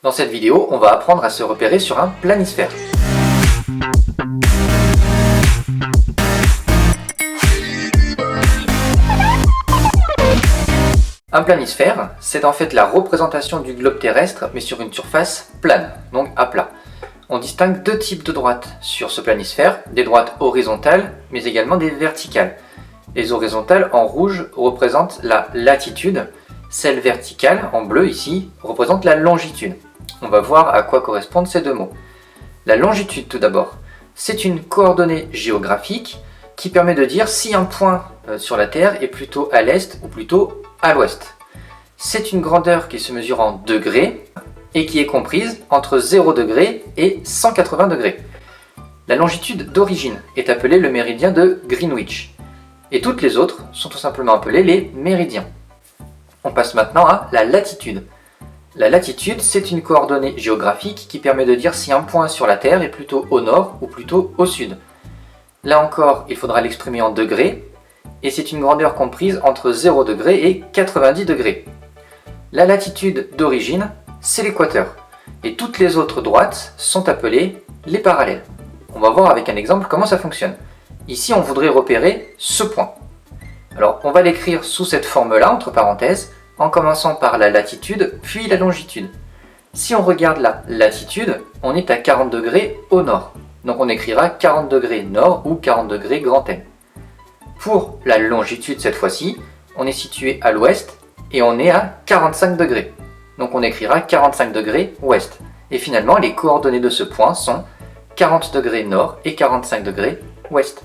Dans cette vidéo, on va apprendre à se repérer sur un planisphère. Un planisphère, c'est en fait la représentation du globe terrestre, mais sur une surface plane, donc à plat. On distingue deux types de droites sur ce planisphère, des droites horizontales, mais également des verticales. Les horizontales, en rouge, représentent la latitude, celle verticale, en bleu ici, représente la longitude. On va voir à quoi correspondent ces deux mots. La longitude tout d'abord, c'est une coordonnée géographique qui permet de dire si un point sur la Terre est plutôt à l'est ou plutôt à l'ouest. C'est une grandeur qui se mesure en degrés et qui est comprise entre 0 degré et 180 degrés. La longitude d'origine est appelée le méridien de Greenwich et toutes les autres sont tout simplement appelées les méridiens. On passe maintenant à la latitude. La latitude, c'est une coordonnée géographique qui permet de dire si un point sur la Terre est plutôt au nord ou plutôt au sud. Là encore, il faudra l'exprimer en degrés, et c'est une grandeur comprise entre 0 degré et 90 degrés. La latitude d'origine, c'est l'équateur, et toutes les autres droites sont appelées les parallèles. On va voir avec un exemple comment ça fonctionne. Ici, on voudrait repérer ce point. Alors, on va l'écrire sous cette forme-là, entre parenthèses, en commençant par la latitude, puis la longitude. Si on regarde la latitude, on est à 40 degrés au nord. Donc on écrira 40 degrés nord ou 40 degrés grand N. Pour la longitude cette fois-ci, on est situé à l'ouest et on est à 45 degrés. Donc on écrira 45 degrés ouest. Et finalement, les coordonnées de ce point sont 40 degrés nord et 45 degrés ouest.